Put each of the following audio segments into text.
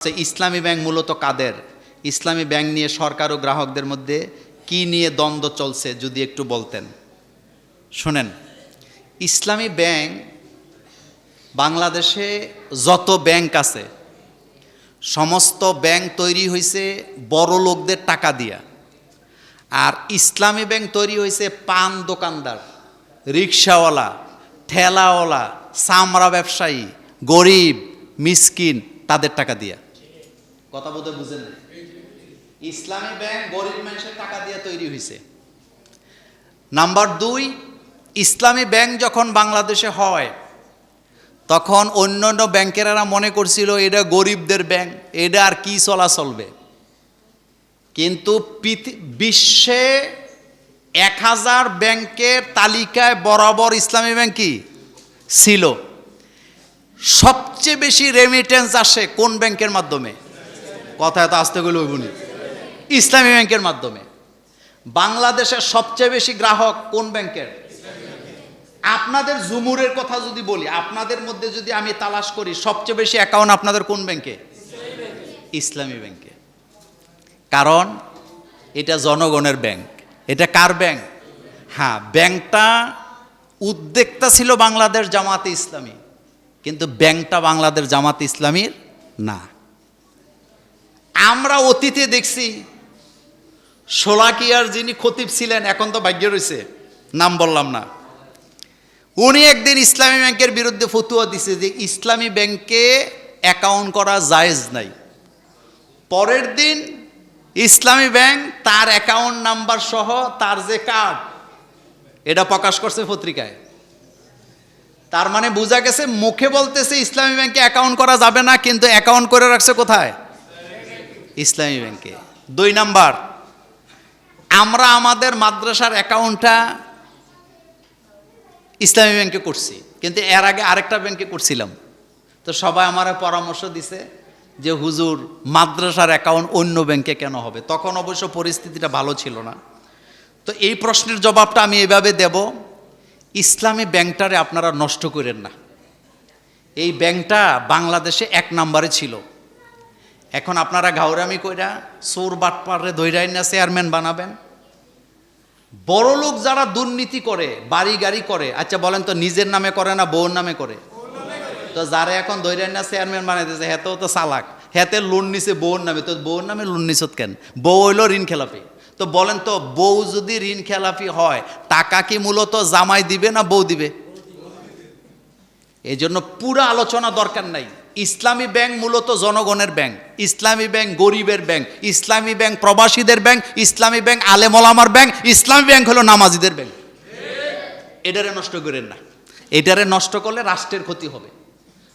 ইসলামী bank মূলত কাদের? ইসলামী bank নিয়ে সরকার ও গ্রাহকদের মধ্যে কি নিয়ে দ্বন্দ্ব চলছে যদি একটু বলতেন। শুনেন, ইসলামী ব্যাংক, বাংলাদেশে যত ব্যাংক আছে সমস্ত ব্যাংক তৈরি হয়েছে বড় লোকদের টাকা দিয়া, আর ইসলামী ব্যাংক তৈরি হয়েছে পান দোকানদার, রিক্সাওয়ালা, ঠেলাওয়ালা, চামড়া ব্যবসায়ী, গরিব মিসকিন তাদের টাকা দিয়া। কথা বলতে বুঝেন না? ইসলামী ব্যাংক গরিব মানুষের টাকা দিয়ে তৈরি হয়েছে। নাম্বার 2, ইসলামী ব্যাংক যখন বাংলাদেশে হয় তখন অন্যান্য ব্যাংকেরা মনে করছিল এটা গরিবদের ব্যাংক, এটা আর কি চলবে। কিন্তু বিশ্বে 1000 ব্যাংকের তালিকায় বরাবর ইসলামী ব্যাংক কি ছিল। সবচেয়ে বেশি রেমিটেন্স আসে কোন ব্যাংকের মাধ্যমে? কথা এত আসতে গেলে বলি, ইসলামী ব্যাংকের মাধ্যমে। বাংলাদেশের সবচেয়ে বেশি গ্রাহক কোন ব্যাংকের? আপনাদের জুমুরের কথা যদি বলি, আপনাদের মধ্যে যদি আমি তালাশ করি, সবচেয়ে বেশি অ্যাকাউন্ট আপনাদের কোন ব্যাংকে? ইসলামী ব্যাংকে। কারণ এটা জনগণের ব্যাংক। এটা কার ব্যাংক? হ্যাঁ, ব্যাংকটা উদ্যোক্তা ছিল বাংলাদেশ জামাতে ইসলামী, কিন্তু ব্যাংকটা বাংলাদেশ জামাতে ইসলামীর না। আমরা অতীতে দেখছি শোলাকিয়ার যিনি খতিব ছিলেন, এখন তো ভাগ্য রয়েছে, নাম বললাম না, উনি একদিন ইসলামী ব্যাংকের বিরুদ্ধে ফতুয়া দিছে যে ইসলামী ব্যাংকে অ্যাকাউন্ট করা জায়েজ নাই। পরের দিন ইসলামী ব্যাংক তার অ্যাকাউন্ট নাম্বার সহ তার যে কার্ড, এটা প্রকাশ করছে পত্রিকায়। তার মানে বোঝা গেছে, মুখে বলতেছে ইসলামী ব্যাংকে অ্যাকাউন্ট করা যাবে না, কিন্তু অ্যাকাউন্ট করে রাখছে কোথায়? ইসলামী ব্যাংকে। 2 নাম্বার, আমরা আমাদের মাদ্রাসার অ্যাকাউন্টটা ইসলামী ব্যাংকে করছি, কিন্তু এর আগে আরেকটা ব্যাংকে করছিলাম। তো সবাই আমার পরামর্শ দিছে যে হুজুর, মাদ্রাসার অ্যাকাউন্ট অন্য ব্যাংকে কেন হবে? তখন অবশ্য পরিস্থিতিটা ভালো ছিল না। তো এই প্রশ্নের জবাবটা আমি এভাবে দেব, ইসলামী ব্যাংকটারে আপনারা নষ্ট করেন না। এই ব্যাংকটা বাংলাদেশে 1 নম্বরে ছিল। এখন আপনারা ঘাউরামি কইরা চোর বাটপারে ধইরাই না চেয়ারম্যান বানাবেন। বড় লোক যারা দুর্নীতি করে, বাড়ি গাড়ি করে, আচ্ছা বলেন তো নিজের নামে করে না বউর নামে করে? তো যারা এখন ধইরাই না চেয়ারম্যান বানাইতেছে, হেতেও তো চালাক, হেতে লোন নিছে বউর নামে। তো বউর নামে লোন নিছত কেন? বউ হইল ঋণ খেলাপি। তো বলেন তো, বউ যদি ঋণ খেলাপি হয়, টাকা কি মূলত জামাই দিবে না বউ দিবে? এই জন্য পুরো আলোচনা দরকার নাই। ইসলামী ব্যাংক মূলত জনগণের ব্যাংক, ইসলামী ব্যাংক গরিবের ব্যাংক, ইসলামী ব্যাংক প্রবাসীদের ব্যাংক, ইসলামী ব্যাংক আলেম ওলামার ব্যাংক, ইসলামী ব্যাংক হলো নামাজিদের ব্যাংক। এটারে নষ্ট করেন না, এটারে নষ্ট করলে রাষ্ট্রের ক্ষতি হবে।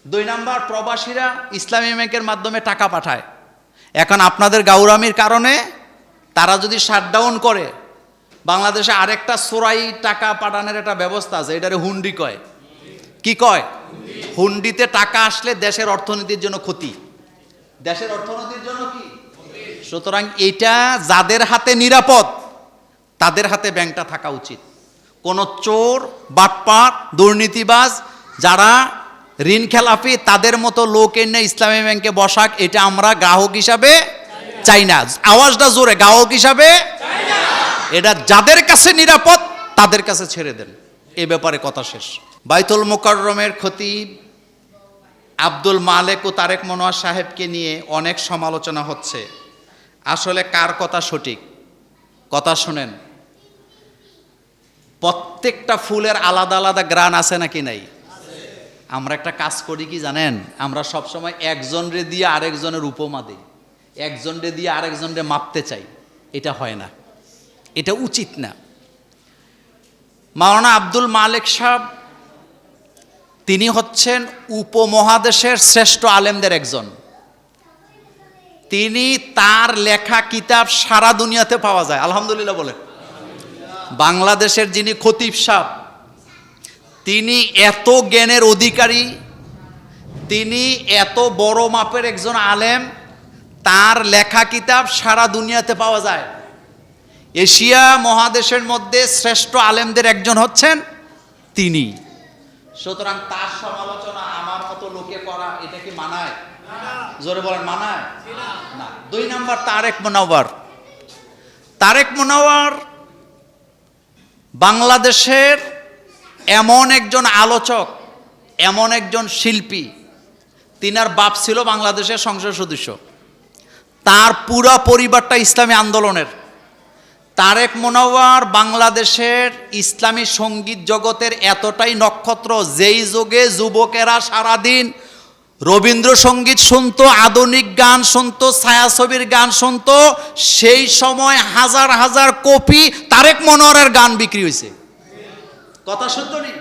2 নাম্বার, প্রবাসীরা ইসলামী ব্যাংকের মাধ্যমে টাকা পাঠায়। এখন আপনাদের গাউরামির কারণে তারা যদি শাটডাউন করে, বাংলাদেশে আরেকটা চোরাই টাকা পাঠানোর একটা ব্যবস্থা আছে, এটারে হুন্ডি কয়। কি কয়? হুন্ডিতে টাকা আসলে দেশের অর্থনীতির জন্য ক্ষতি, দেশের অর্থনীতির জন্য কি? সুতরাং এটা যাদের হাতে নিরাপদ তাদের হাতে ব্যাংকটা থাকা উচিত। কোন চোর, বাটপার, দুর্নীতিবাজ যারা ঋণ খেলাপি, তাদের মতো লোক এনে ইসলামী ব্যাংকে বসাক, এটা আমরা গ্রাহক হিসাবে চাই না। আওয়াজটা জোরে, গ্রাহক হিসাবে চাই না। এটা যাদের কাছে নিরাপদ তাদের কাছে ছেড়ে দেন। এই ব্যাপারে কথা শেষ। বাইতুল মুকাররমের খতিব আব্দুল মালেক ও তারেক মনোয়ার সাহেবকে নিয়ে অনেক সমালোচনা হচ্ছে। আসলে কার কথা সঠিক? কথা শুনেন, প্রত্যেকটা ফুলের আলাদা আলাদা গ্রান আছে নাকি নাই? আমরা একটা কাজ করি কি জানেন? আমরা সবসময় একজনরে দিয়ে আরেকজনের উপমা দিই, একজনরে দিয়ে আরেকজনরে মাপতে চাই। এটা হয় না, এটা উচিত না। মাওলানা আব্দুল মালেক সাহেব, তিনি হচ্ছেন উপমহাদেশের শ্রেষ্ঠ আলেমদের একজন। তিনি, তার লেখা কিতাব সারা দুনিয়াতে পাওয়া যায়, আলহামদুলিল্লাহ বলেন। বাংলাদেশের যিনি খতিব সাহেব, তিনি এত জ্ঞানের অধিকারী, তিনি এত বড় মাপের একজন আলেম, তার লেখা কিতাব সারা দুনিয়াতে পাওয়া যায়। এশিয়া মহাদেশের মধ্যে শ্রেষ্ঠ আলেমদের একজন হচ্ছেন তিনি। সুতরাং তার সমালোচনা আমার মতো লোকে করা, এটা কি মানায়? জোরে বলেন মানায় না। 2 নাম্বার তারেক মুনাওয়ার। তারেক মুনাওয়ার বাংলাদেশের এমন একজন আলোচক, এমন একজন শিল্পী, তিনার বাপ ছিল বাংলাদেশের সংসদ সদস্য, তার পুরো পরিবারটা ইসলামী আন্দোলনের। তারেক মুনাওয়ার বাংলাদেশের ইসলামী সঙ্গীত জগতের এতটাই নক্ষত্র, যেই যুগে যুবকেরা সারাদিন রবীন্দ্রসঙ্গীত শুনতো, আধুনিক গান শুনতো, ছায়াছবির গান শুনতো, সেই সময় হাজার হাজার কপি তারেক মনোয়ারের গান বিক্রি হয়েছে। কথা সত্য নেই?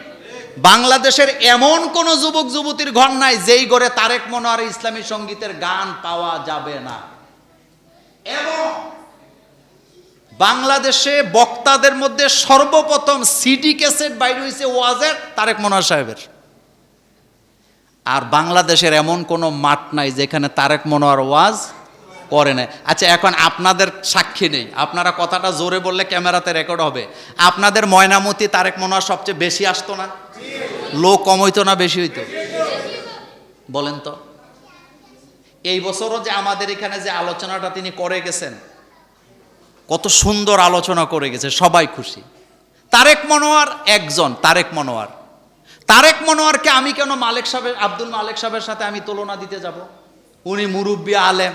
বাংলাদেশের এমন কোন যুবক যুবতীর ঘর নাই যেই ঘরে তারেক মনোয়ারের ইসলামী সঙ্গীতের গান পাওয়া যাবে না। এবং বাংলাদেশে বক্তাদের মধ্যে সর্বপ্রথম সিডি ক্যাসেট বাইর হয়েছে ওয়াজের তারেক মনোয়ার সাহেবের। আর বাংলাদেশের এমন কোনো মাঠ নাই যেখানে তারেক মনোয়ার ওয়াজ করে নাই। আচ্ছা, এখন আপনাদের সাক্ষী নেই, আপনারা কথাটা জোরে বললে ক্যামেরাতে রেকর্ড হবে। আপনাদের ময়নামতি তারেক মনোয়ার সবচেয়ে বেশি আসতো না? লোক কম হইতো না বেশি হইতো? বলেন তো। এই বছরও যে আমাদের এখানে যে আলোচনাটা তিনি করে গেছেন, কত সুন্দর আলোচনা করে গেছে, সবাই খুশি। তারেক মনোয়ার একজন, তারেক মনোয়ার। তারেক মনোয়ারকে আমি কেন মালেক সাহেব, আব্দুল মালেক সাহেবের সাথে আমি তুলনা দিতে যাব? উনি মুরব্বী আলেম,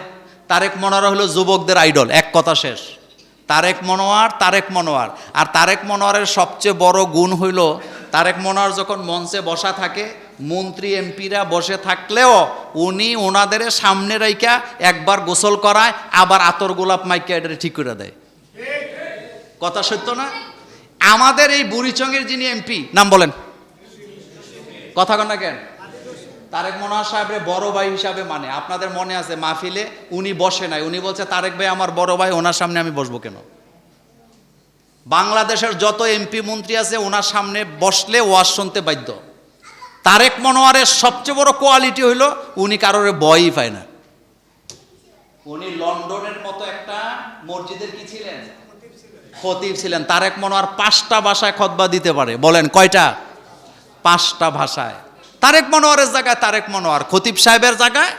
তারেক মনোয়ার হলো যুবকদের আইডল। এক কথা শেষ। তারেক মনোয়ার, তারেক মনোয়ার। আর তারেক মনোয়ারের সবচেয়ে বড় গুণ হইল, তারেক মনোয়ার যখন মঞ্চে বসা থাকে, মন্ত্রী এমপিরা বসে থাকলেও উনি ওনাদের সামনে রাইখা একবার গোসল করায়, আবার আতর গোলাপ মাইকা এটা ঠিক করে দেয়। কথা সত্য না? আমাদের এই বুড়িচংয়ের যিনি এমপি, নাম বলেন, কথা কন না কেন? তারেক মনোয়ার সাহেবের বড় ভাই হিসাবে মানে। আপনাদের মনে আছে মাহফিলে উনি বসে নাই, উনি বলছে তারেক ভাই আমার বড় ভাই, ওনার সামনে আমি বসবো কেন? বাংলাদেশের যত এমপি মন্ত্রী আছে ওনার সামনে বসলে ওয়াজ শুনতে বাধ্য। তারেক মনোয়ারের সবচেয়ে বড় কোয়ালিটি হইল উনি কারোর ভয়ই পায় না। উনি লন্ডনের মতো একটা মসজিদের কি ছিলেন? খতিব ছিলেন। তারেক মনোয়ার 5টা ভাষায় খুতবা দিতে পারে। বলেন কয়টা? 5টা ভাষায়। তারেক মনোয়ারের জায়গায় তারেক মনোয়ার, খতিব সাহেবের জায়গায়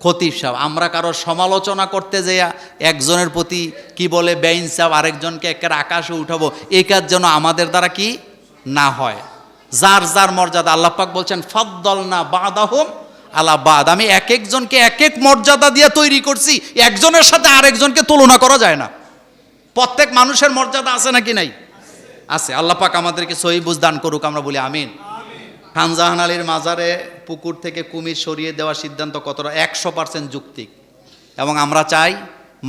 খতিব সাহেব। আমরা কারোর সমালোচনা করতে যাইয়া একজনের প্রতি কি বলে বেইনসাফ, আরেকজনকে একের আকাশে উঠাবো, এই কাজ যেন আমাদের দ্বারা কি না হয়। যার যার মর্যাদা, আল্লাহ পাক বলছেন ফাদ্দালনা বাদাহুম আলা বাদ। আমি এক একজনকে এক এক মর্যাদা দিয়ে তৈরি করছি, একজনের সাথে আরেকজনকে তুলনা করা যায় না। প্রত্যেক মানুষের মর্যাদা আছে নাকি নাই? আছে। আল্লাহ পাক আমাদেরকে সহি বুঝ দান করুক, আমরা বলি আমিন। খান জাহান আলীর মাজারে পুকুর থেকে কুমির সরিয়ে দেওয়ার সিদ্ধান্ত কতটা 100% যৌক্তিক। এবং আমরা চাই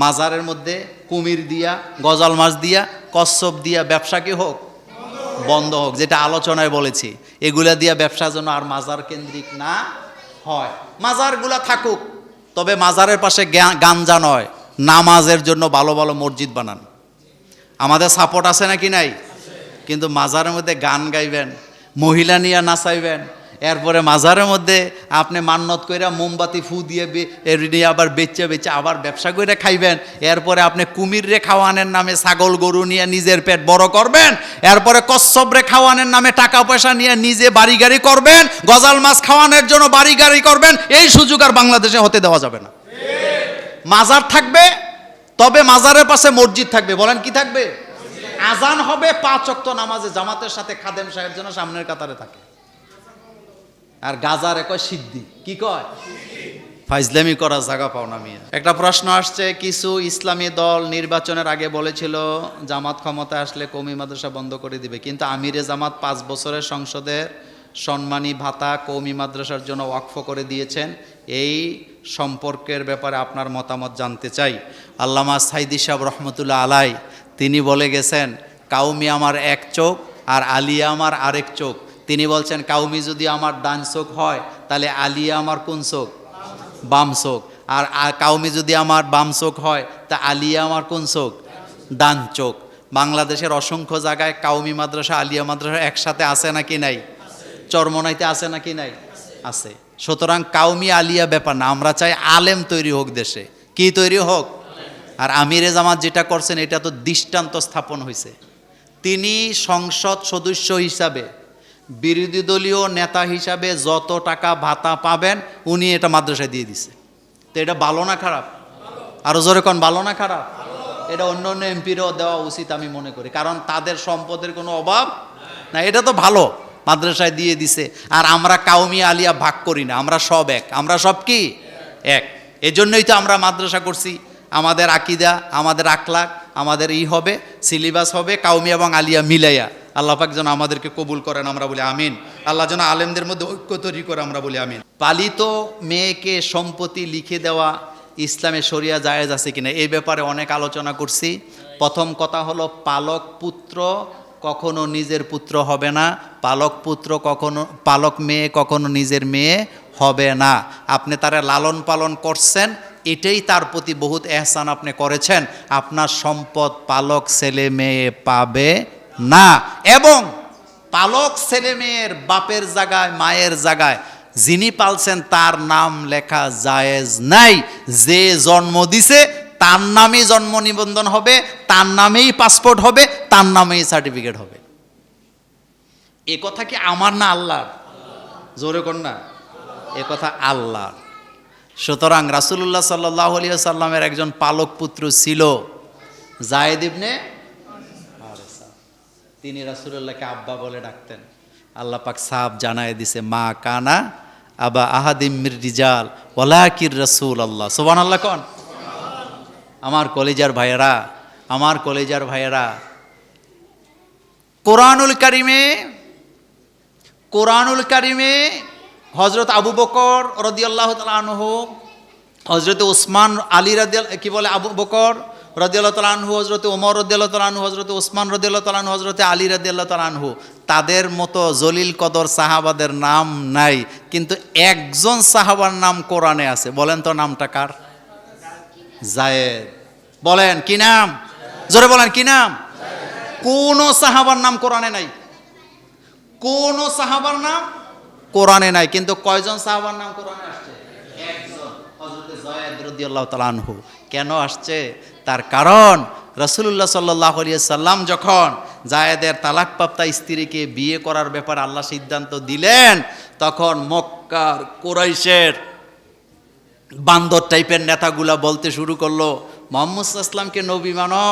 মাজারের মধ্যে কুমির দিয়া, গজাল মাছ দিয়া, কচ্ছপ দিয়া ব্যবসা কি হোক, বন্ধ হোক। যেটা আলোচনায় বলেছি, এগুলা দিয়া ব্যবসা যেন আর মাজার কেন্দ্রিক না হয়। মাজারগুলা থাকুক, তবে মাজারের পাশে গাঞ্জা নয়, নামাজের জন্য ভালো ভালো মসজিদ বানান। আমাদের সাপোর্ট আছে নাকি নাই? কিন্তু মাজারের মধ্যে গান গাইবেন, মহিলা নিয়ে নাচাইবেন, এরপরে মাজারের মধ্যে আপনি মান্নত কইরা মোমবাতি ফু দিয়ে নিয়ে আবার বেচে বেচে আবার ব্যবসা করে খাইবেন। এরপরে আপনি কুমির রে খাওয়ানোর নামে ছাগল গরু নিয়ে নিজের পেট বড় করবেন। এরপরে কচ্ছপ রে খাওয়ানোর নামে টাকা পয়সা নিয়ে নিজে বাড়ি গাড়ি করবেন, গজাল মাছ খাওয়ানোর জন্য বাড়ি গাড়ি করবেন। এই সুযোগ আর বাংলাদেশে হতে দেওয়া যাবে না। মাজার থাকবে, তবে মাজারের পাশে মসজিদ থাকবে। বলেন কি থাকবে? আজান হবে 5 ওয়াক্ত নামাজে জামাতের সাথে, খাদেম সাহেব যেন সামনের কাতারে থাকে। আর গাজারে কয় সিদ্ধি, কি কয়? ফাইজলামি করার জায়গা পাও না মিয়া। একটা প্রশ্ন আসছে, কিছু ইসলামী দল নির্বাচনের আগে বলেছিল জামাত ক্ষমতায় আসলে কওমি মাদ্রাসা বন্ধ করে দিবে, কিন্তু আমিরে জামাত 5 বছরের সংসদের সম্মানী ভাতা কওমি মাদ্রাসার জন্য ওয়াকফ করে দিয়েছেন। এই সম্পর্কের ব্যাপারে আপনার মতামত জানতে চাই। আল্লামা সাইদি সাহেব রহমতুল্লাহ আলাই তিনি বলে গেছেন, কাউমি আমার এক চোখ আর আলিয়া আমার আরেক চোখ। তিনি বলছেন কাউমি যদি আমার ডান চোখ হয় তাহলে আলিয়া আমার কোন চোখ? বাম চোখ। আর কাউমি যদি আমার বাম চোখ হয় তা আলিয়া আমার কোন চোখ? ডান চোখ। বাংলাদেশের অসংখ্য জায়গায় কাউমি মাদ্রাসা, আলিয়া মাদ্রাসা একসাথে আছে নাকি নাই? চরমনাইতে আছে নাকি নাই? আছে। সুতরাং কাউমি আলিয়া ব্যাপার না, আমরা চাই আলেম তৈরি হোক দেশে। কি তৈরি হোক? আর আমিরে জামাত যেটা করছেন এটা তো দৃষ্টান্ত স্থাপন হয়েছে। তিনি সংসদ সদস্য হিসাবে, বিরোধী দলীয় নেতা হিসাবে যত টাকা ভাতা পাবেন উনি এটা মাদ্রাসায় দিয়ে দিছে। তো এটা ভালো না খারাপ? আরো জোরে কোন, ভালো না খারাপ? এটা অন্য অন্য এমপিরও দেওয়া উচিত আমি মনে করি, কারণ তাদের সম্পদের কোনো অভাব না। এটা তো ভালো, মাদ্রাসায় দিয়ে দিছে। আর আমরা কাউমি আলিয়া ভাগ করি না, আমরা সব এক, আমরা সব কি এক। এজন্যই তো আমরা মাদ্রাসা করছি। আমাদের আকিদা, আমাদের আখলাক, আমাদের হবে সিলেবাস হবে কাউমি এবং আলিয়া মিলাইয়া। আল্লাহ পাক যেন আমাদেরকে কবুল করেন, আমরা বলি আমিন। আল্লাহ যেন আলেমদের মধ্যে ঐক্য তৈরি করে, আমরা বলি আমিন। পালিত মেয়েকে সম্পত্তি লিখে দেওয়া ইসলামে শরিয়া জায়েজ আছে কিনা, এই ব্যাপারে অনেক আলোচনা করছি। প্রথম কথা হলো, পালক পুত্র কখনো নিজের পুত্র হবে না, পালক মেয়ে কখনো নিজের মেয়ে হবে না। আপনি তারা লালন পালন করছেন, এটাই তার প্রতি বহুত এহসান আপনি করেছেন। আপনার সম্পদ পালক ছেলে মেয়ে পাবে না। এবং পালক ছেলে মেয়ের বাপের জায়গায়, মায়ের জায়গায় যিনি পালছেন তার নাম লেখা জায়েজ নাই। যে জন্ম দিছে তার নামেই জন্ম নিবন্ধন হবে, তার নামেই পাসপোর্ট হবে, তার নামেই সার্টিফিকেট হবে। এ কথা কি আমার না আল্লাহর? জোরে কোন না, এ কথা আল্লাহর। সুতরাং রাসূলুল্লাহ সাল্লাল্লাহু আলাইহি ওয়াসাল্লামের একজন পালক পুত্র ছিল যায়েদ ইবনে হারেসা। তিনি রাসূলুল্লাহকে আব্বা বলে ডাকতেন। আল্লাহ পাক সাহাব জানায় দিছে, মা কানা আবা আহাদিম মির রিজাল ওয়ালাকির রাসূলুল্লাহ। সুবহানাল্লাহ কোন। আমার কলেজার ভাইয়েরা, আমার কলেজার ভাইয়েরা, কোরআনুল কারিমে হযরত আবু বকর রাদিয়াল্লাহু তাআলা আনহু, হযরত ওসমান আলী আবু বকর রাদিয়াল্লাহু তাআলা আনহু, হযরত ওমর রাদিয়াল্লাহু তাআলা আনহু, হযরত ওসমান রাদিয়াল্লাহু তাআলা আনহু, হযরত আলী রাদিয়াল্লাহু তাআলা আনহু, তাদের মতো জলিল কদর সাহাবাদের নাম নাই, কিন্তু একজন সাহাবার নাম কোরআনে আছে। বলেন তো নামটা কার? যায়েদ। বলেন কি নাম? জোরে বলেন কি নাম? কোন সাহাবার নাম কোরআনে নাই, কোন সাহাবার নাম কোরআনে নাই, কিন্তু কয়জন সাহাবার নাম কোরআনে আসছে? একজন, হযরত যায়েদ রাদিয়াল্লাহু তাআলা আনহু। কেন আসছে? তার কারণ রাসূলুল্লাহ সাল্লাল্লাহু আলাইহি সাল্লাম যখন যায়েদের তালাকপ্রাপ্তা স্ত্রীকে বিয়ে করার ব্যাপারে আল্লাহ সিদ্ধান্ত দিলেন, তখন মক্কার কুরাইশের বান্দর টাইপের নেতাগুলা বলতে শুরু করলো, মুহাম্মদ সাল্লাল্লাহু আলাইহি ওয়াসাল্লামকে নবী মানো,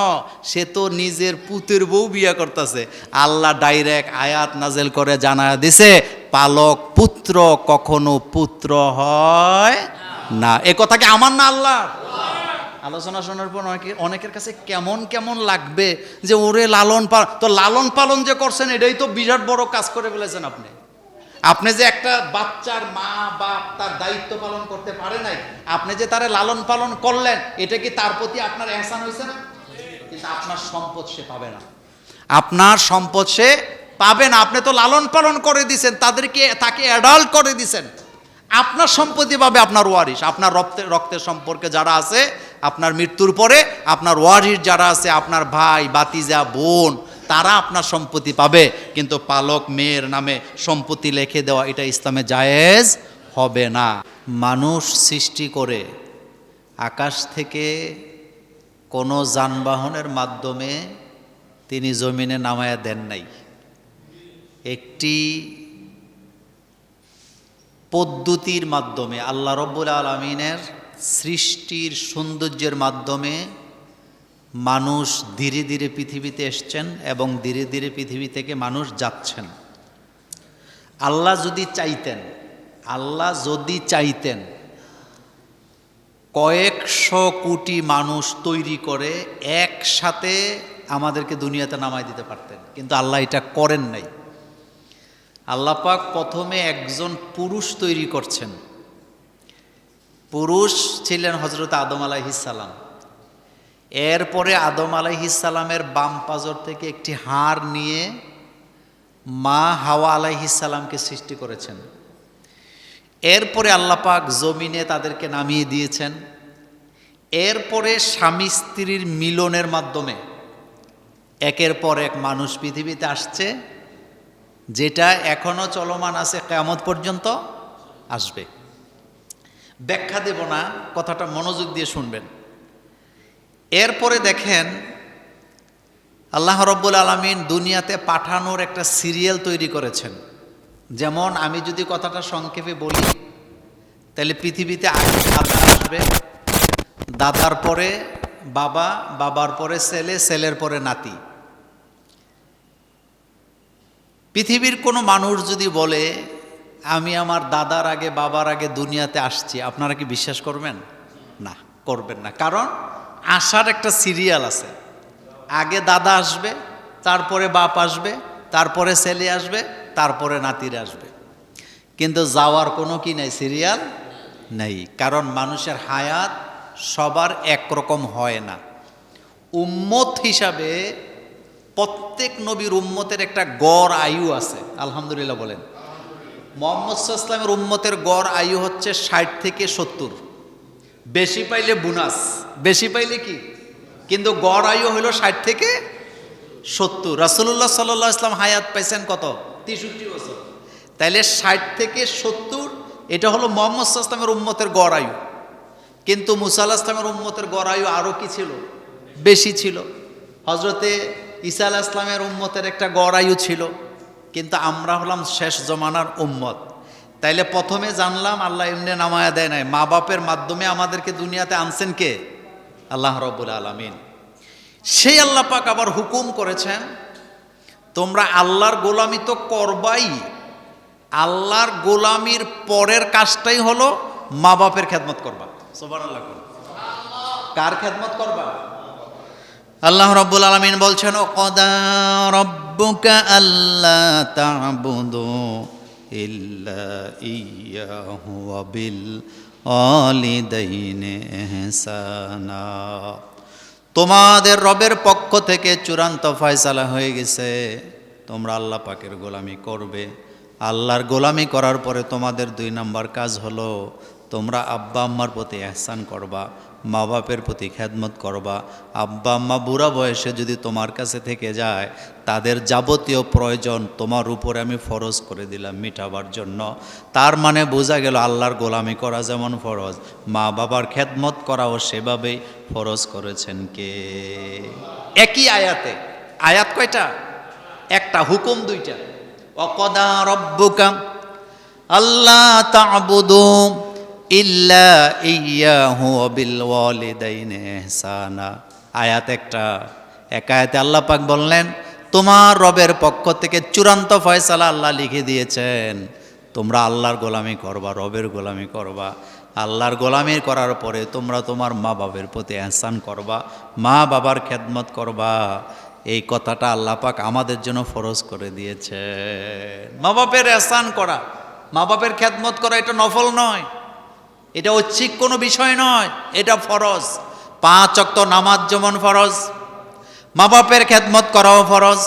সে তো নিজের পুতের বউ বিয়ে করতেছে। আল্লাহ ডাইরেক্ট আয়াত নাজেল করে জানায় দিছে, পালক পুত্র কখনো পুত্র হয় না। এ কথা কি আমার না আল্লাহ? আলোচনা শোনার পর অনেকের কাছে কেমন কেমন লাগবে যে ওরে লালন পালন, তো লালন পালন যে করছেন এটাই তো বিরাট বড় কাজ করে ফেলেছেন আপনি। আপনি যে একটা বাচ্চার মা বাপ তার দায়িত্ব পালন করতে পারে নাই, আপনি যে তারে লালন পালন করলেন, এটা কি তার প্রতি আপনার এহসান হয়েছে না? কিন্তু আপনার সম্পদ সে পাবে না, আপনার সম্পদ সে পাবে না। আপনি তো লালন পালন করে দিয়েছেন, তাকে অ্যাডাল্ট করে দিয়েছেন। আপনার সম্পত্তি পাবে আপনার ওয়ারিশ, আপনার রক্তের সম্পর্কে যারা আছে, আপনার মৃত্যুর পরে আপনার ওয়ারিশ যারা আছে, আপনার ভাই ভাতিজা বোন, তারা আপনার সম্পত্তি পাবে। কিন্তু পালক মেয়ের নামে সম্পত্তি লিখে দেওয়া, এটা ইসলামে জায়েজ হবে না। মানুষ সৃষ্টি করে আকাশ থেকে কোনো যানবাহনের মাধ্যমে তিনি জমিনে নামায়া দেন নাই। একটি পদ্ধতির মাধ্যমে, আল্লাহ রব্বুল আলামিনের সৃষ্টির সৌন্দর্যের মাধ্যমে মানুষ ধীরে ধীরে পৃথিবীতে এসছেন এবং ধীরে ধীরে পৃথিবী থেকে মানুষ যাচ্ছেন। আল্লাহ যদি চাইতেন কয়েকশো কোটি মানুষ তৈরি করে একসাথে আমাদেরকে দুনিয়াতে নামাই দিতে পারতেন, কিন্তু আল্লাহ এটা করেন নাই। আল্লাহ পাক প্রথমে একজন পুরুষ তৈরি করছেন। পুরুষ ছিলেন হযরত আদম আলাইহিস সালাম। এরপরে আদম আলাইহিস সালামের বাম পাজর থেকে একটি হাড় নিয়ে মা হাওয়া আলাইহিস সালামকে সৃষ্টি করেছেন। এরপরে আল্লাহ পাক জমিনে তাদেরকে নামিয়ে দিয়েছেন। এরপরে স্বামী স্ত্রীর মিলনের মাধ্যমে একের পর এক মানুষ পৃথিবীতে আসছে, যেটা এখনো চলমান আছে, কিয়ামত পর্যন্ত আসবে। ব্যাখ্যা দেব না, কথাটা মনোযোগ দিয়ে শুনবেন। এরপরে দেখেন আল্লাহ রাব্বুল আলামিন দুনিয়াতে পাঠানোর একটা সিরিয়াল তৈরি করেছেন। যেমন আমি যদি কথাটা সংক্ষেপে বলি, তাহলে পৃথিবীতে আগে আদম আসবে, দাদার পরে বাবা, বাবার পরে ছেলে, ছেলের পরে নাতি। পৃথিবীর কোনো মানুষ যদি বলে আমি আমার দাদার আগে বাবার আগে দুনিয়াতে আসছি, আপনারা কি বিশ্বাস করবেন? না, করবেন না। কারণ আসার একটা সিরিয়াল আছে। আগে দাদা আসবে, তারপরে বাপ আসবে, তারপরে ছেলে আসবে, তারপরে নাতিরা আসবে। কিন্তু যাওয়ার কোনো কি নাই, সিরিয়াল নেই। কারণ মানুষের হায়াত সবার একরকম হয় না। উম্মত হিসাবে প্রত্যেক নবীর উম্মতের একটা গড় আয়ু আছে। আলহামদুলিল্লাহ বলেন। মুহাম্মদ সাল্লাল্লাহু আলাইহি ওয়াসাল্লামের উম্মতের গড় আয়ু হচ্ছে 60 থেকে 70। বেশি পাইলে বোনাস, বেশি পাইলে কি, কিন্তু গড় আয়ু হলো 60 থেকে 70। রাসূলুল্লাহ সাল্লাল্লাহু আলাইহি ওয়াসাল্লাম হায়াত পাইছেন কত? 63 বছর। তাইলে 60 থেকে 70 এটা হলো মুহাম্মদ সাল্লাল্লাহু আলাইহি ওয়াসাল্লামের উম্মতের গড় আয়ু। কিন্তু মুসা আলাইহিস সালামের উম্মতের গড় আয়ু আরও কি ছিল? বেশি ছিল। হজরতে ঈসা আলাইহিস সালামের উম্মতের একটা গড় আয়ু ছিল। কিন্তু আমরা হলাম শেষ জমানার উম্মত। তাইলে প্রথমে জানলাম আল্লাহ এমনি নামায়া দেয় নাই, মা বাপের মাধ্যমে আমাদেরকে দুনিয়াতে আনছেন কে? আল্লাহ রাব্বুল আলামিন। সেই আল্লাহ পাক আবার হুকুম করেছেন, তোমরা আল্লাহর গোলামি তো করবাই, আল্লাহর গোলামির পরের কাজটাই হলো মা বাপের খেদমত করবা। সুবহানাল্লাহ। কার খেদমত করবা? আল্লাহ রাব্বুল আলামিন বলছেন, ওয়াকাদা রাব্বুকা আল্লা তা'বুদু ইল্লা ইয়্যাহু ওয়া বিল ওয়ালিদাইনি ইহসানা। তোমাদের রবের পক্ষ থেকে চূড়ান্ত ফয়সালা হয়ে গেছে, তোমরা আল্লাহ পাকের গোলামি করবে। আল্লাহর গোলামি করার পরে তোমাদের 2 নম্বর কাজ হলো তোমরা আব্বা আম্মার প্রতি ইহসান করবা, মা বাপের প্রতি খেদমত করবা। আব্বা আম্মা বুড়া বয়সে যদি তোমার কাছে থেকে যায়, তাদের যাবতীয় প্রয়োজন তোমার উপরে আমি ফরজ করে দিলাম মিটাবার জন্য। তার মানে বোঝা গেল আল্লাহর গোলামি করা যেমন ফরজ, মা বাবার খেদমত করাও সেভাবেই ফরজ করেছেন কে? একই আয়াতে। আয়াত কয়টা? একটা, হুকুম 2টা। ওয়াকাদা রাব্বুকা আল্লা তা'বুদু ইল্লা ইয়্যাহু ওয়া বিল ওয়ালিদাইনি ইহসানা। আয়াত একটা। এক আয়াতে আল্লাহ পাক বললেন, তোমার রবের পক্ষ থেকে চূড়ান্ত ফয়সালা আল্লাহ লিখে দিয়েছেন, তোমরা আল্লাহর গোলামি করবা, রবের গোলামি করবা। আল্লাহর গোলামি করার পরে তোমরা তোমার মা বাবার প্রতি ইহসান করবা, মা বাবার খেদমত করবা। এই কথাটা আল্লাহ পাক আমাদের জন্য ফরজ করে দিয়েছে। মা বাপের ইহসান করা, মা বাপের খেদমত করা, এটা নফল নয়, এটা ঐচ্ছিক কোনো বিষয় নয়, এটা ফরজ। 5 ওয়াক্ত নামাজ যেমন ফরজ, মা বাপের খেদমত করাও ফরজ।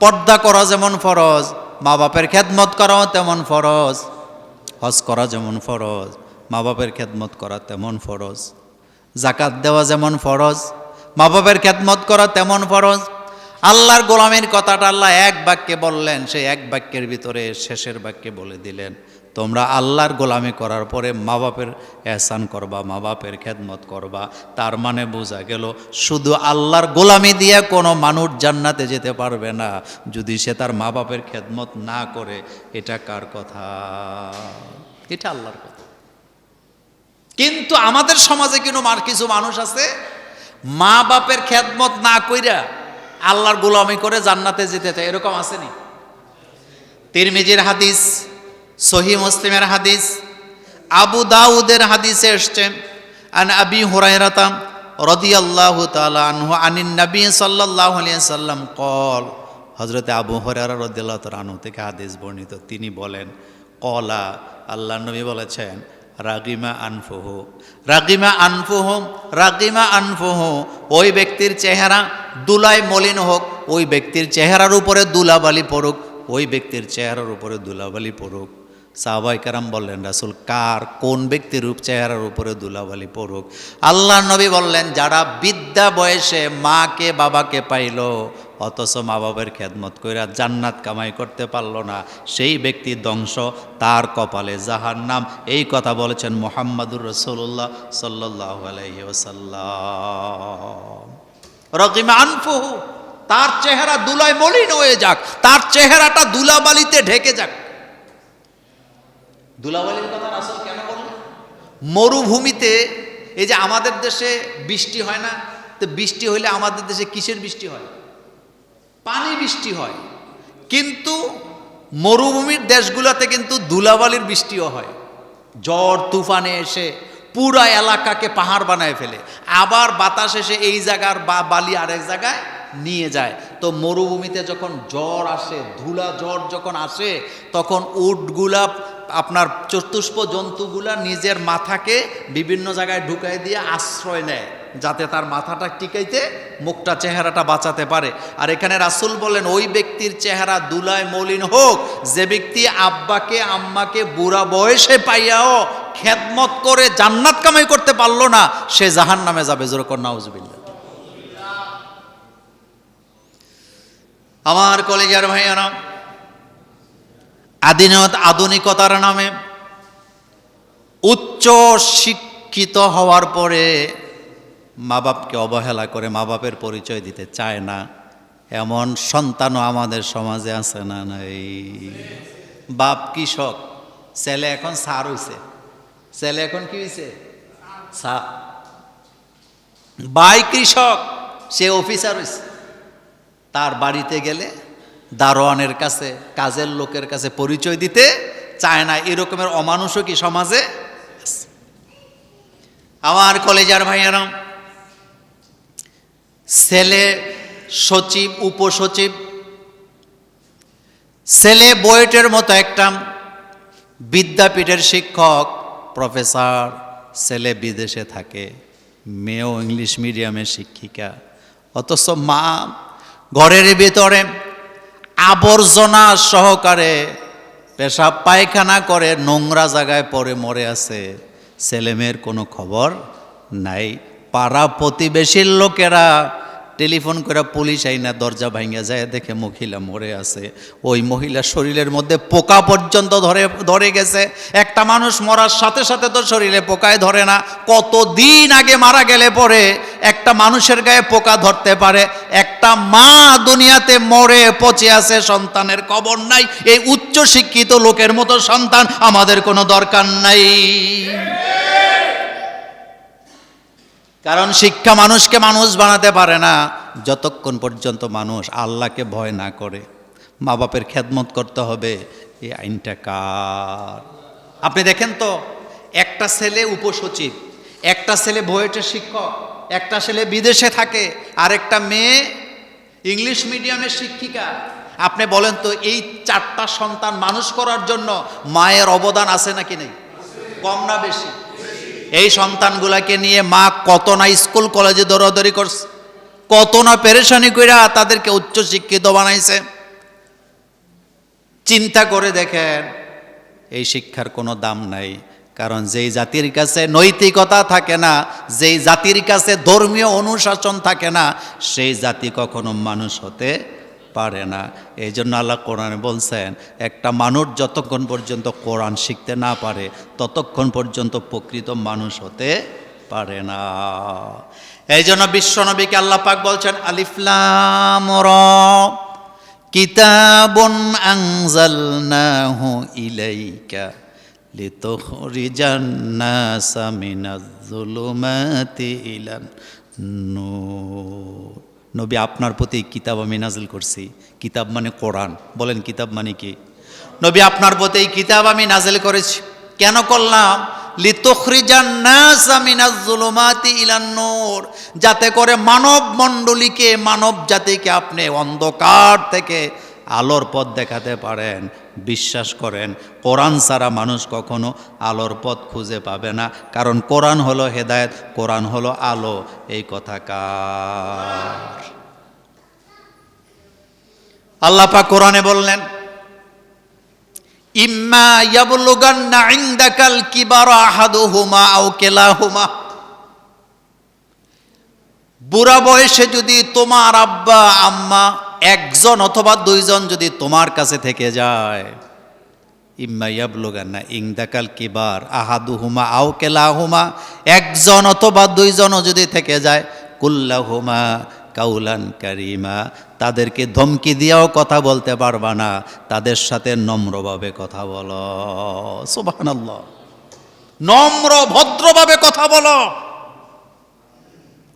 পর্দা করা যেমন ফরজ, মা বাপের খেদমত করাও তেমন ফরজ। হজ করা যেমন ফরজ, মা বাপের খেদমত করা তেমন ফরজ। জাকাত দেওয়া যেমন ফরজ, মা বাপের খেদমত করা তেমন ফরজ। আল্লাহর গোলামের কথাটা আল্লাহ এক বাক্যে বললেন, সেই এক বাক্যের ভিতরে শেষের বাক্যে বলে দিলেন, তোমরা আল্লাহর গোলামি করার পরে মা বাপের ইহসান করবা, মা বাপের খেদমত করবা। তার মানে বোঝা গেল শুধু আল্লাহর গোলামি দিয়ে কোনো মানুষ জান্নাতে যেতে পারবে না যদি সে তার মা বাপের খেদমত না করে। এটা কার কথা? এটা আল্লাহর কথা। কিন্তু আমাদের সমাজে কিছু মানুষ আছে, মা বাপের খেদমত না কইরা আল্লাহর গোলামি করে জান্নাতে যেতে চায়। এরকম আসেনি? তিরমিজির হাদিস, সহিহ মুসলিমের হাদিস, আবু দাউদের হাদিসে এসছে, আন আবি হুরায়রা রাদিয়াল্লাহু তাআলা আনহু আনিন নবী সাল্লাল্লাহু আলাইহি ওয়াসাল্লাম ক্বাল। হযরতে আবু হুরায়রা রাদিয়াল্লাহু তাআলা আনহু থেকে হাদিস বর্ণিত, তিনি বলেন, ক্বালা, আল্লাহর নবী বলেছেন, রাগিমা আনফুহু, রাগিমা আনফুহু, রাগিমা আনফুহু, ওই ব্যক্তির চেহারা দুলায় মলিন হোক, ওই ব্যক্তির চেহারার উপরে দুলাবালি পড়ুক, ওই ব্যক্তির চেহারার উপরে দুলাবালি পড়ুক। সাহাবায়ে কেরাম বললেন, রাসূল কার, কোন ব্যক্তির রূপ চেহারার উপরে দুলাবালি পড়ুক? আল্লাহর নবী বললেন, যারা বৃদ্ধা বয়সে মাকে বাবাকে পাইল অথচ মা বাবার খেদমত কইরা জান্নাত কামাই করতে পারল না, সেই ব্যক্তি ধ্বংস, তার কপালে জাহান্নাম। এই কথা বলেছেন মুহাম্মাদুর রাসূলুল্লাহ সাল্লাল্লাহু আলাইহি ওয়াসাল্লাম। রাগিমা আনফুহু, তার চেহারা দুলায় মলিন হয়ে যাক, তার চেহারাটা দুলাবালিতে ঢেকে যাক। দুলাবালির কথা রাসূল কেন বললেন? মরুভূমিতে এই যে আমাদের দেশে বৃষ্টি হয় না, তো বৃষ্টি হইলে আমাদের দেশে কিসের বৃষ্টি হয়? পানি বৃষ্টি হয়। কিন্তু মরুভূমির দেশগুলোতে কিন্তু ধুলাবালির বৃষ্টিও হয়। ঝড় তুফানে এসে পুরা এলাকাকে পাহাড় বানায় ফেলে, আবার বাতাস এসে এই জায়গার বালি আরেক জায়গায় নিয়ে যায়। তো মরুভূমিতে যখন ঝড় আসে, ধুলা ঝড় যখন আসে, তখন উটগুলা আপনার চতুষ্প জন্তুগুলা নিজের মাথাকে বিভিন্ন জায়গায় ঢুকাই দিয়ে আশ্রয় নেয়, যাতে তার মাথাটা টিকাইতে, মুখটা চেহারাটা বাঁচাতে পারে। আর এখানে রাসূল বলেন, ওই ব্যক্তির চেহারা দুলায় মলিন হোক যে ব্যক্তি আব্বাকে আম্মাকে বুড়া বয়সে পাইয়াও খেদমত করে জান্নাত কামাই করতে পারলো না, সে জাহান্নামে যাবে। জোরে কর নাউজুবিল্লাহ। আমার কলেজের ভাইয়ারা, আধুনিকতার নামে উচ্চ শিক্ষিত হওয়ার পরে মা বাপকে অবহেলা করে মা বাপের পরিচয় দিতে চায় না, এমন সন্তানও আমাদের সমাজে আছে না নাই? বাপ কৃষক, ছেলে এখন স্যার হইছে, ছেলে এখন কি হইছে? স্যার। ভাই কৃষক, সে অফিসার হইছে। তার বাড়িতে গেলে দারোয়ানের কাছে, কাজের লোকের কাছে পরিচয় দিতে চায় না। এরকমের অমানুষও কি সমাজে? আমার কলেজার ভাইয়ারা, ছেলে সচিব, উপসচিব, ছেলে বুয়েটের মতো একটা বিদ্যাপীঠের শিক্ষক, প্রফেসর, ছেলে বিদেশে থাকে, মেয়েও ইংলিশ মিডিয়ামের শিক্ষিকা। অথচ মা ঘরের ভিতরে আবর্জনা সহকারে পেশাব পায়খানা করে নোংরা জায়গায় পড়ে মরে আছে, ছেলেমেয়ের কোনো খবর নাই। পাড়া প্রতিবেশীর লোকেরা টেলিফোন করে পুলিশ আইনা দরজা ভাঙা যায়, দেখে মহিলা মরে আছে। ওই মহিলার শরীরের মধ্যে পোকা পর্যন্ত ধরে গেছে। একটা মানুষ মরার সাথে সাথে তো শরীরে পোকায় ধরে না, কতদিন আগে মারা গেলে পরে একটা মানুষের গায়ে পোকা ধরতে পারে। একটা মা দুনিয়াতে মরে পচে আছে, সন্তানের কবর নাই। এই উচ্চ শিক্ষিত লোকের মতো সন্তান আমাদের কোনো দরকার নাই। কারণ শিক্ষা মানুষকে মানুষ বানাতে পারে না যতক্ষণ পর্যন্ত মানুষ আল্লাহকে ভয় না করে। মা বাপের খেদমত করতে হবে, এই আইনটা কার? আপনি দেখেন তো, একটা ছেলে উপসচিব, একটা ছেলে বুয়েটের শিক্ষক, একটা ছেলে বিদেশে থাকে, আর একটা মেয়ে ইংলিশ মিডিয়ামের শিক্ষিকা। আপনি বলেন তো, এই চারটা সন্তান মানুষ করার জন্য মায়ের অবদান আছে নাকি নেই? কম না বেশি? এই সন্তানগুলাকে নিয়ে মা কত না স্কুল কলেজে দৌড়াদৌড়ি করছে, কত না পেরেশানি কইরা তাদেরকে উচ্চ শিক্ষিত বানাইছে। চিন্তা করে দেখেন, এই শিক্ষার কোনো দাম নাই। কারণ যেই জাতির কাছে নৈতিকতা থাকে না, যেই জাতির কাছে ধর্মীয় অনুশাসন থাকে না, সেই জাতি কখনো মানুষ হতে পারে না। এই জন্য আল্লাহ কোরআনে বলছেন, একটা মানুষ যতক্ষণ পর্যন্ত কোরআন শিখতে না পারে ততক্ষণ পর্যন্ত প্রকৃত মানুষ হতে পারে না। এই জন্য বিশ্বনবীকে আল্লাহ পাক বলছেন, আলিফ লাম রা কিতাবুন আনজালনাহু ইলাইকা লিতুখরিজান নাসা মিনাজ যুলুমাতি ইলান নূর। নবী, আপনার প্রতি কিতাব আমি নাজিল করছি। কিতাব মানে কোরআন। বলেন, কিতাব মানে কি? নবী, আপনার প্রতি কিতাব আমি নাজিল করেছি। কেন করলাম? লিতুখরিজান নাসা মিনাজ যুলুমাতি ইলান নূর, যাতে করে মানব মণ্ডলীকে, মানব জাতিকে আপনি অন্ধকার থেকে আলোর পথ দেখাতে পারেন। বিশ্বাস করেন, কোরআন ছাড়া মানুষ কখনো আলোর পথ খুঁজে পাবে না। কারণ কোরআন হলো হেদায়েত, কোরআন হলো আলো। এই কথা কার? আল্লাহ পাক কোরআনে বললেন, ইম্মা ইয়াবলুগান্না ইনদাকাল কিবারা আহাদুহুমা আও কিলাহুমা, বুড়া বয়সে যদি তোমার আব্বা আম্মা একজন অথবা দুইজন যদি তোমার কাছে থেকে যায়, ইম্মা ইয়াবলুগান্না ইনদাকাল কিবার আহাদুহুমা আও কিলাহুমা, একজন অথবা দুইজনও যদি থেকে যায়, কুল্লাহুমা কাউলান কারিমা, তাদেরকে ধমকি দিয়েও কথা বলতে পারবা না, তাদের সাথে নম্রভাবে কথা বলো। সুবহানাল্লাহ। নম্র ভদ্রভাবে কথা বলো।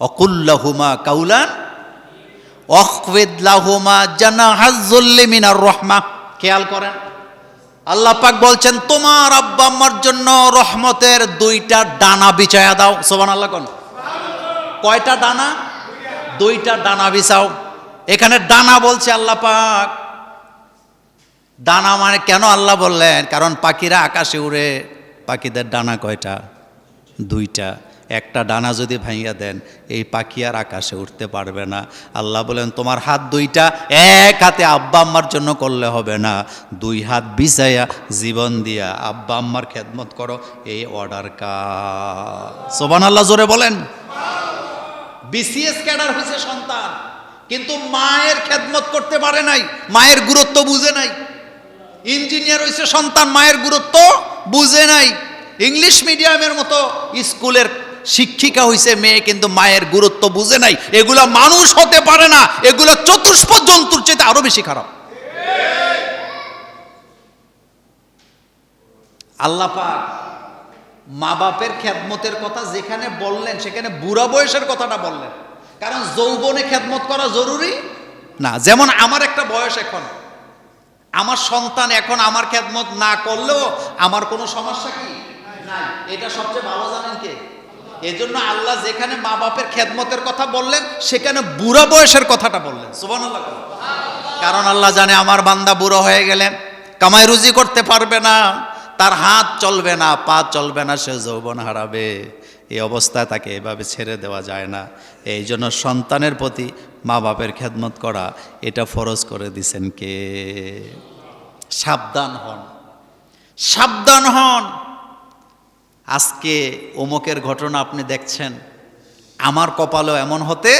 অকুল্লাহুমা কাউলান ওয়াখফিদ লাহুমা জানাহাজ যুল্লি মিনার রাহমা। খেয়াল করেন, আল্লাহ পাক বলছেন তোমার আব্বা আম্মার জন্য রহমতের দুইটা ডানা বিছায়া দাও। সুবহানাল্লাহ কোন? কয়টা ডানা? দুইটা ডানা বিছাও। এখানে ডানা বলছে আল্লাহ পাক। ডানা মানে কেন আল্লাহ বললেন? কারণ পাখিরা আকাশে উড়ে, পাখিদের ডানা কয়টা? দুইটা। একটা ডানা যদি ভাঙিয়া দেন এই পাখি আর আকাশে উঠতে পারবে না। আল্লাহ বলেন তোমার হাত দুইটা এক হাতে আব্বা আম্মার জন্য করলে হবে না, দুই হাত বিছাইয়া জীবন দিয়া আব্বা আম্মার খেদমত করো, এই অর্ডার কাজ। সুবহানাল্লাহ জোরে বলেন। বিসিএস ক্যাডার হয়েছে সন্তান, কিন্তু মায়ের খেদমত করতে পারে নাই, মায়ের গুরুত্ব বুঝে নাই। ইঞ্জিনিয়ার হয়েছে সন্তান, মায়ের গুরুত্ব বুঝে নাই। ইংলিশ মিডিয়ামের মতো স্কুলের শিক্ষিকা হয়েছে মেয়ে, কিন্তু মায়ের গুরুত্ব বুঝে নাই। এগুলা মানুষ হতে পারে না, এগুলা চতুষ্পদ জন্তুর চাইতে আরো বেশি খারাপ। আল্লাহ পাক মা বাপের খেদমতের কথা যেখানে বললেন সেখানে বুড়া বয়সের কথাটা বললেন, কারণ যৌবনে খেদমত করা জরুরি না। যেমন আমার একটা বয়স, এখন আমার সন্তান এখন আমার খেদমত না করলেও আমার কোনো সমস্যা কি নাই, এটা সবচেয়ে ভালো জানেন কে? এজন্য আল্লাহ যেখানে মা বাপের খেদমতের কথা বললেন সেখানে বুড়া বয়সের কথাটা বললেন। সুবহানাল্লাহ। কারণ আল্লাহ জানে আমার বান্দা বুড়ো হয়ে গেলে কামাই রুজি করতে পারবে না, তার হাত চলবে না, পা চলবে না, সে যৌবন হারাবে। এই অবস্থায় তাকে এভাবে ছেড়ে দেওয়া যায় না। এই জন্য সন্তানের প্রতি মা বাপের খেদমত করা এটা ফরজ করে দিছেন কে? সাবধান হন, সাবধান হন। আজকে অমুকের ঘটনা আপনি দেখছেন, আমার কপালও এমন হতে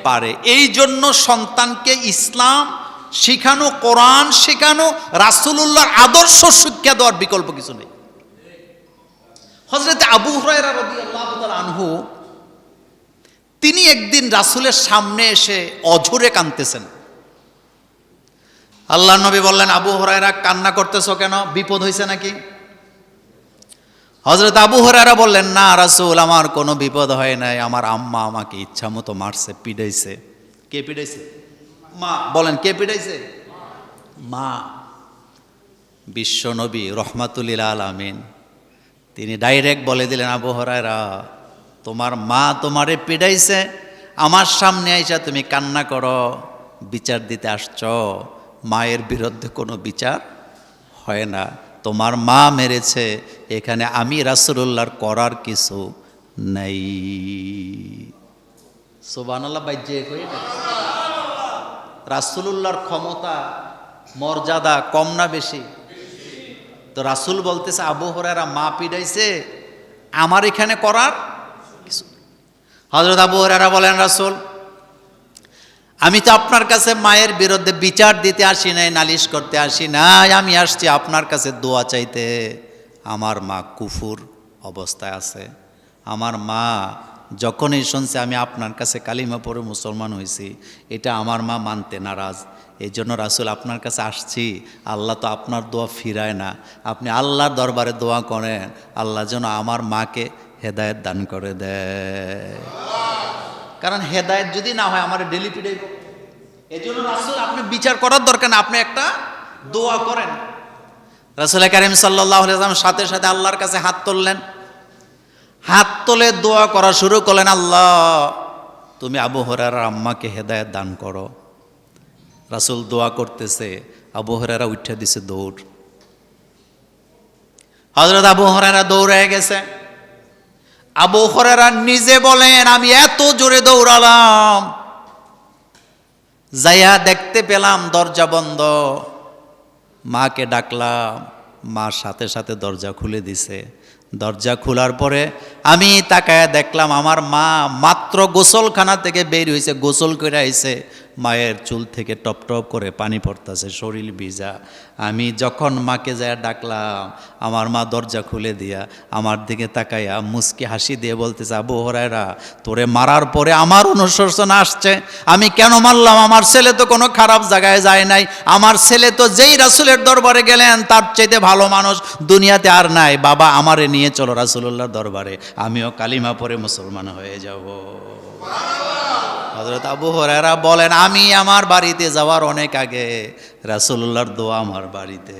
পারে। এই জন্য সন্তানকে ইসলাম শিখানো, কোরআন শেখানো, রাসূলুল্লাহর আদর্শ শিক্ষা দেওয়ার বিকল্প কিছু নেই। হযরত আবু হুরায়রা রাদিয়াল্লাহু তাআলা আনহু তিনি একদিন রাসূলের সামনে এসে অঝরে কাঁদতেছেন। আল্লাহর নবী বললেন, আবু হুরায়রা কান্না করতেছো কেন? বিপদ হয়েছে নাকি? হযরত আবু হুরায়রা বললেন, না রাসূল, আমার কোনো বিপদ হয় নাই, আমার আম্মা আমাকে ইচ্ছা মতো মারছে, পিটাইছে। কে পিটাইছে? মা। বলেন কে পিটাইছে? মা। বিশ্ব নবী রহমাতুল লিল আলামিন তিনি ডাইরেক্ট বলে দিলেন, আবু হুরায়রা তোমার মা তোমারে পিটাইছে, আমার সামনে আইসা তুমি কান্না করো, বিচার দিতে আসছ। মায়ের বিরুদ্ধে কোনো বিচার হয় না, তোমার মা মেরেছে, এখানে আমি রাসূলুল্লাহর করার কিছু নাই। সুবহানাল্লাহ। বাইজে কই না, রাসূলুল্লাহর ক্ষমতা মর্যাদা কম না বেশি? তো রাসূল বলতেছে আবু হুরায়রা মা পিটাইছে, আমার এখানে করার কিছু। হযরত আবু হুরায়রা বলেন, রাসূল আমি তো আপনার কাছে মায়ের বিরুদ্ধে বিচার দিতে আসি নাই, নালিশ করতে আসি নাই, আমি আসছি আপনার কাছে দোয়া চাইতে। আমার মা কুফুর অবস্থায় আছে, আমার মা যখনই শুনছে আমি আপনার কাছে কালিমা পড়ে মুসলমান হয়েছি, এটা আমার মা মানতে নারাজ। এই জন্য রাসূল আপনার কাছে আসছি, আল্লাহ তো আপনার দোয়া ফিরায় না, আপনি আল্লাহর দরবারে দোয়া করেন, আল্লাহ যেন আমার মাকে হেদায়েত দান করে দেয়। কারণ হেদায়েত যদি না হয় আমার ডেলি পিটাইব। এই জন্য রাসূল আপনি বিচার করার দরকার না, আপনি একটা দোয়া করেন। রাসূল কারীম সাল্লাল্লাহু আলাইহি ওয়াসাল্লাম সাথে সাথে আল্লাহর কাছে হাত তুললেন, হাত তুলে দোয়া করা শুরু করলেন, আল্লাহ তুমি আবু হুরায়রার আম্মাকে হেদায়েত দান করো। রাসূল দোয়া করতেছে, আবু হুরায়রা উঠে দিছে দৌড়। হযরত আবু হুরায়রা দৌড়ে গেছে। আবু হুরায়রা নিজে বলেন, আমি এত জোরে দৌড়ালাম, যাইয়া দেখতে পেলাম দরজা বন্ধ। মাকে ডাকলাম, মা সাথে সাথে দরজা খুলে দিছে। দরজা খোলার পরে আমি তাকায় দেখলাম আমার মা মাত্র গোসলখানা থেকে বের হয়েছে, গোসল করে আইছে, মায়ের চুল থেকে টপ টপ করে পানি পড়তেছে, শরীর ভিজা। আমি যখন মাকে যায় ডাকলাম, আমার মা দরজা খুলে দিয়া আমার দিকে তাকাইয়া মুচকি হাসি দিয়ে বলতেছে, আবু হুরায়রা, তোরে মারার পরে আমার অনুশোচনা আসছে। আমি কেন মারলাম? আমার ছেলে তো কোনো খারাপ জায়গায় যায় নাই। আমার ছেলে তো যেই রাসূলের দরবারে গেলেন তার চাইতে ভালো মানুষ দুনিয়াতে আর নাই। বাবা, আমারে নিয়ে চলো রাসূলুল্লাহর দরবারে, আমিও কালিমা পড়ে মুসলমান হয়ে যাব। হযরত আবু হুরায়রা বলেন, আমি আমার বাড়িতে যাওয়ার অনেক আগে রাসূলুল্লাহর দোয়া আমার বাড়িতে।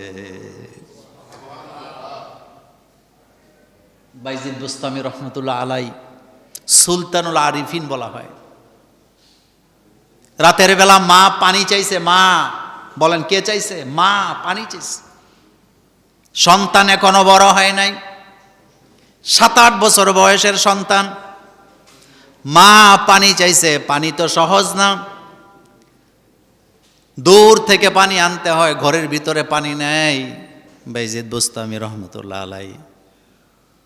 বাইজিদ বুস্তামি রহমতুল্লাহ আলাই সুলতানুল আরিফিন বলা হয়। রাতের বেলা মা পানি চাইছে। মা বলেন কে চাইছে? মা পানি চাইছে। সন্তান এখনো বড় হয় নাই, 7-8 বছর বয়সের সন্তান। মা পানি চাইছে। পানি তো সহজ না, দূর থেকে পানি আনতে হয়, ঘরের ভিতরে পানি নেই। বাইজিদ বুস্তামি রহমতুল্লাহ আলাই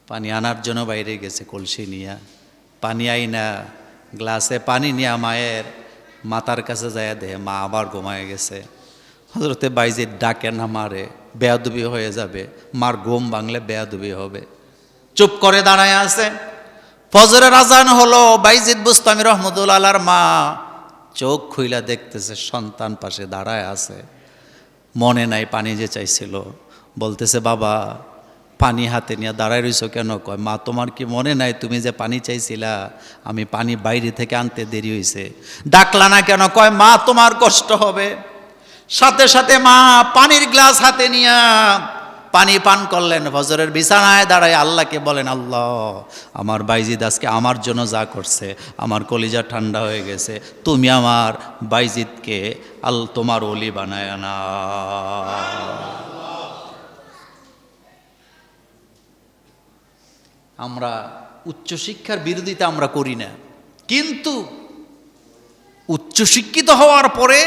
পানি আনার জন্য বাইরে গেছে কলসি নিয়ে। পানি আইনা গ্লাসে পানি নিয়ে মায়ের মাথার কাছে যায়, দেহে মা আবার ঘুমায় গেছে। হযরতে বাইজিদ ডাকে না মারে, বেয়াদবি হয়ে যাবে, মার ঘুম ভাঙলে বেয়াদবি হবে। চুপ করে দাঁড়ায় আছে। ফজরের আজান হলো। বাইজিদ বুস্তামি রহমতুল্লাহ আলার মা চোখ খুইলা দেখতেছে সন্তান পাশে দাঁড়ায় আছে। মনে নাই পানি যে চাইছিল। বলতেছে, বাবা পানি হাতে নিয়ে দাঁড়ায় রইছো কেন? কয়, মা তোমার কি মনে নাই তুমি যে পানি চাইছিলা? আমি পানি বাইরে থেকে আনতে দেরি হয়েছে, ডাকলা না কেন? কয়, মা তোমার কষ্ট হবে। সাথে সাথে মা পানির গ্লাস হাতে নিয়ে পানি পান করলেন। ফজরের বিছানায় দাঁড়ায় আল্লাহকে বলেন, আল্লাহ, আমার বাইজিদ আজকে আমার জন্য যা করছে আমার কলিজা ঠান্ডা হয়ে গেছে। তুমি আমার বাইজিদকে তোমার ওলি বানায় না। আমরা উচ্চশিক্ষার বিরোধিতা আমরা করি না, কিন্তু উচ্চশিক্ষিত হওয়ার পরে